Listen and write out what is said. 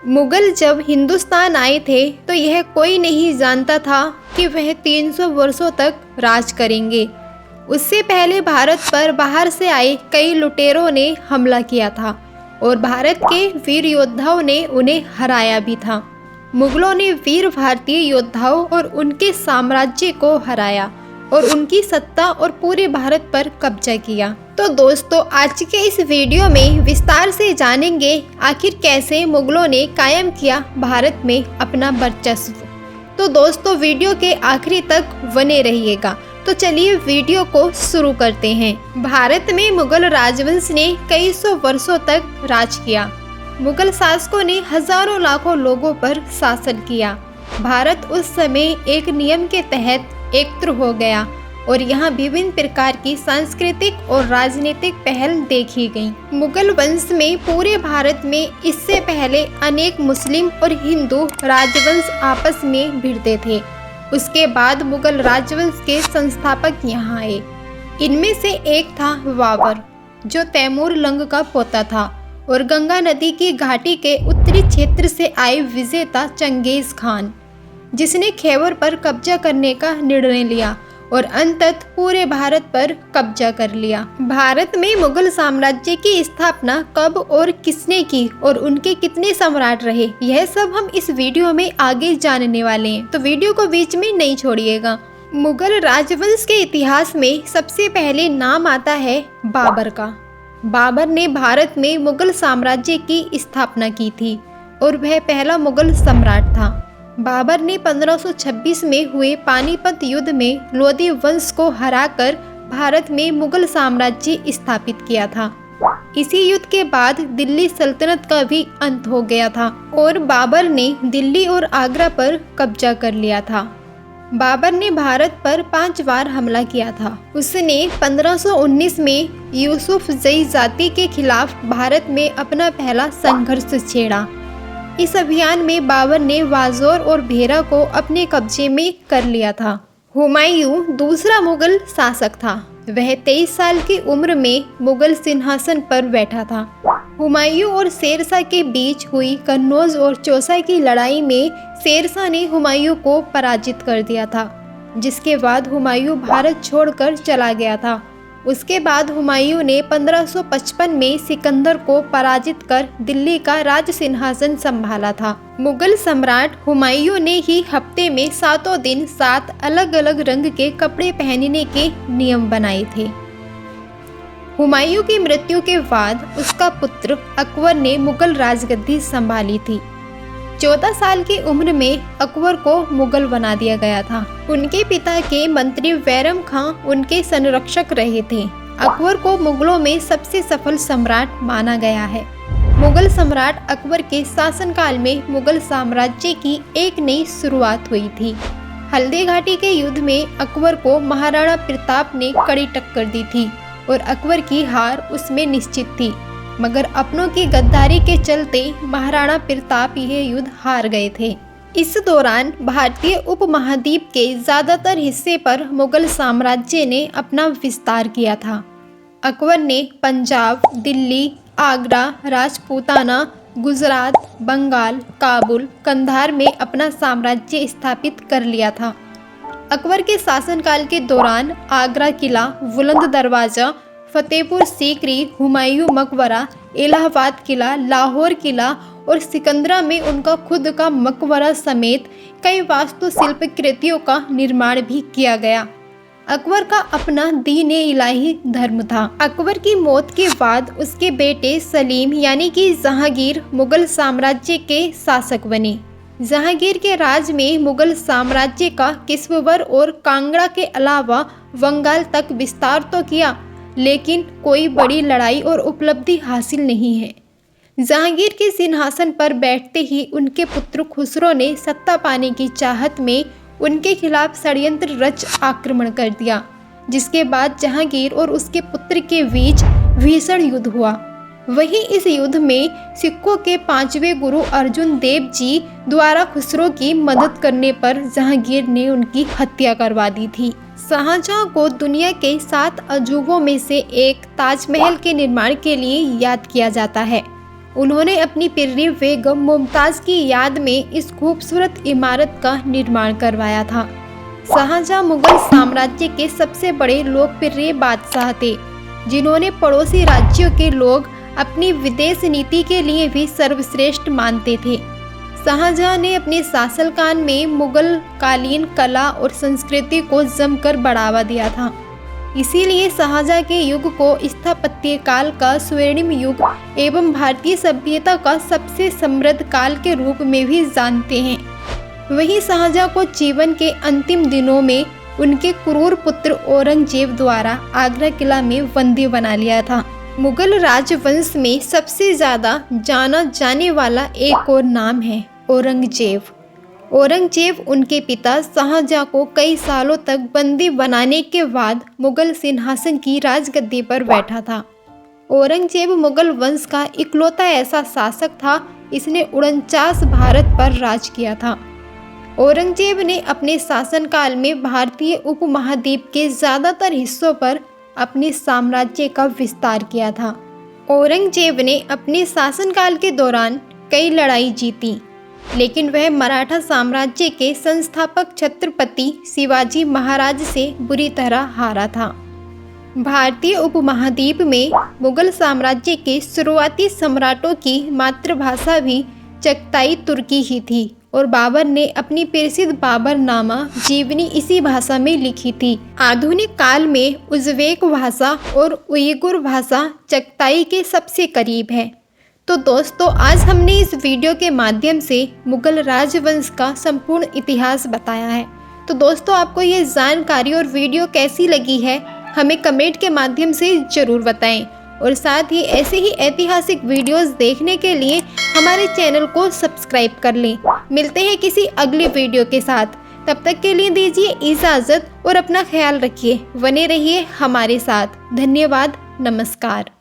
मुगल जब हिंदुस्तान आए थे तो यह कोई नहीं जानता था कि वह 300 वर्षों तक राज करेंगे। उससे पहले भारत पर बाहर से आए कई लुटेरों ने हमला किया था और भारत के वीर योद्धाओं ने उन्हें हराया भी था। मुगलों ने वीर भारतीय योद्धाओं और उनके साम्राज्य को हराया और उनकी सत्ता और पूरे भारत पर कब्जा किया। तो दोस्तों, आज के इस वीडियो में विस्तार से जानेंगे आखिर कैसे मुगलों ने कायम किया भारत में अपना वर्चस्व। तो दोस्तों, वीडियो के आखिरी तक बने रहिएगा। तो चलिए वीडियो को शुरू करते हैं। भारत में मुगल राजवंश ने कई सौ वर्षों तक राज किया। मुगल शासकों ने हजारों लाखों लोगों पर शासन किया। भारत उस समय एक नियम के तहत एकत्र हो गया और यहाँ विभिन्न प्रकार की सांस्कृतिक और राजनीतिक पहल देखी गई। मुगल वंश में पूरे भारत में इससे पहले अनेक मुस्लिम और हिंदू राजवंश आपस में भिड़ते थे। उसके बाद मुगल राजवंश के संस्थापक यहाँ आए। इनमें से एक था बाबर, जो तैमूर लंग का पोता था, और गंगा नदी की घाटी के उत्तरी क्षेत्र से आए विजेता चंगेज खान, जिसने खैबर पर कब्जा करने का निर्णय लिया और अंततः पूरे भारत पर कब्जा कर लिया। भारत में मुगल साम्राज्य की स्थापना कब और किसने की और उनके कितने सम्राट रहे, यह सब हम इस वीडियो में आगे जानने वाले हैं। तो वीडियो को बीच में नहीं छोड़िएगा। मुगल राजवंश के इतिहास में सबसे पहले नाम आता है बाबर का। बाबर ने भारत में मुगल साम्राज्य की स्थापना की थी और वह पहला मुगल सम्राट था। बाबर ने 1526 में हुए पानीपत युद्ध में लोधी वंश को हराकर भारत में मुगल साम्राज्य स्थापित किया था। इसी युद्ध के बाद दिल्ली सल्तनत का भी अंत हो गया था और बाबर ने दिल्ली और आगरा पर कब्जा कर लिया था। बाबर ने भारत पर 5 बार हमला किया था। उसने 1519 में यूसुफ जई जाति के खिलाफ भारत में अपना पहला संघर्ष छेड़ा। इस अभियान में बाबर ने वाजौर और भेरा को अपने कब्जे में कर लिया था। हुमायूं दूसरा मुगल शासक था। वह 23 साल की उम्र में मुगल सिंहासन पर बैठा था। हुमायूं और शेरशाह के बीच हुई कन्नौज और चौसा की लड़ाई में शेरशाह ने हुमायूं को पराजित कर दिया था, जिसके बाद हुमायूं भारत छोड़कर चला गया था। उसके बाद हुमायूं ने 1555 में सिकंदर को पराजित कर दिल्ली का राज सिंहासन संभाला था। मुगल सम्राट हुमायूं ने ही हफ्ते में 7 दिन 7 अलग अलग रंग के कपड़े पहनने के नियम बनाए थे। हुमायूं की मृत्यु के बाद उसका पुत्र अकबर ने मुगल राजगद्दी संभाली थी। 14 साल की उम्र में अकबर को मुगल बना दिया गया था। उनके पिता के मंत्री बैरम खां उनके संरक्षक रहे थे। अकबर को मुगलों में सबसे सफल सम्राट माना गया है। मुगल सम्राट अकबर के शासनकाल में मुगल साम्राज्य की एक नई शुरुआत हुई थी। हल्दी घाटी के युद्ध में अकबर को महाराणा प्रताप ने कड़ी टक्कर दी थी और अकबर की हार उसमें निश्चित थी, मगर अपनों की गद्दारी के चलते महाराणा प्रताप यह युद्ध हार गए थे। इस दौरान भारतीय उपमहाद्वीप के ज्यादातर हिस्से पर मुगल साम्राज्य ने अपना विस्तार किया था। अकबर ने पंजाब, दिल्ली, आगरा, राजपूताना, गुजरात, बंगाल, काबुल, कंधार में अपना साम्राज्य स्थापित कर लिया था। अकबर के शासनकाल के दौरान आगरा किला, बुलंद दरवाजा, फतेहपुर सीकरी, हुमायूं मकबरा, इलाहाबाद किला, लाहौर किला और सिकंदरा में उनका खुद का मकबरा समेत कई वास्तुशिल्प कृतियों का निर्माण भी किया गया। अकबर का अपना दीन-ए इलाही धर्म था। अकबर की मौत के बाद उसके बेटे सलीम यानी कि जहांगीर मुगल साम्राज्य के शासक बने। जहांगीर के राज में मुगल साम्राज्य का किश्तवाड़ और कांगड़ा के अलावा बंगाल तक विस्तार तो किया, लेकिन कोई बड़ी लड़ाई और उपलब्धि हासिल नहीं है। जहांगीर के सिंहासन पर बैठते ही उनके पुत्र खुसरो ने सत्ता पाने की चाहत में उनके खिलाफ षड्यंत्र रच आक्रमण कर दिया, जिसके बाद जहांगीर और उसके पुत्र के बीच भीषण युद्ध हुआ। वहीं इस युद्ध में सिखों के 5वें गुरु अर्जुन देव जी द्वारा खुसरो की मदद करने पर जहांगीर ने उनकी हत्या करवा दी थी। शाहजहां को दुनिया के 7 अजूबों में से एक ताजमहल के निर्माण के लिए याद किया जाता है। उन्होंने अपनी पिर्री बेगम मुमताज़ की याद में इस खूबसूरत इमारत का निर्माण करवाया था। शाहजहां मुगल साम्राज्य के सबसे बड़े लोकप्रिय बादशाह थे, जिन्होंने पड़ोसी राज्यों के लोग अपनी विदेश नीति के लिए भी सर्वश्रेष्ठ मानते थे। शाहजहां ने अपने शासनकाल में मुगल कालीन कला और संस्कृति को जमकर बढ़ावा दिया था। इसीलिए शाहजहां के युग को स्थापत्य काल का स्वर्णिम युग एवं भारतीय सभ्यता का सबसे समृद्ध काल के रूप में भी जानते हैं। वहीं शाहजहां को जीवन के अंतिम दिनों में उनके क्रूर पुत्र औरंगजेब द्वारा आगरा किला में बंदी बना लिया था। मुगल राजवंश में सबसे ज़्यादा जाना जाने वाला एक और नाम है औरंगजेब। औरंगजेब उनके पिता शाहजहां को कई सालों तक बंदी बनाने के बाद मुगल सिंहासन की राजगद्दी पर बैठा था। औरंगजेब मुगल वंश का इकलौता ऐसा शासक था, इसने 49 भारत पर राज किया था। औरंगजेब ने अपने शासनकाल में भारतीय उपमहाद्वीप के ज़्यादातर हिस्सों पर अपने साम्राज्य का विस्तार किया था। औरंगजेब ने अपने शासनकाल के दौरान कई लड़ाई जीती, लेकिन वह मराठा साम्राज्य के संस्थापक छत्रपति शिवाजी महाराज से बुरी तरह हारा था। भारतीय उपमहाद्वीप में मुगल साम्राज्य के शुरुआती सम्राटों की मातृभाषा भी चगताई तुर्की ही थी और बाबर ने अपनी प्रसिद्ध बाबरनामा जीवनी इसी भाषा में लिखी थी। आधुनिक काल में उज़्बेक भाषा और उइगुर भाषा चगताई के सबसे करीब है। तो दोस्तों, आज हमने इस वीडियो के माध्यम से मुगल राजवंश का संपूर्ण इतिहास बताया है। तो दोस्तों, आपको ये जानकारी और वीडियो कैसी लगी है हमें कमेंट के माध्यम से ज़रूर बताएं और साथ ही ऐसे ही ऐतिहासिक वीडियोस देखने के लिए हमारे चैनल को सब्सक्राइब कर लें। मिलते हैं किसी अगली वीडियो के साथ, तब तक के लिए दीजिए इजाज़त और अपना ख्याल रखिए। बने रहिए हमारे साथ। धन्यवाद। नमस्कार।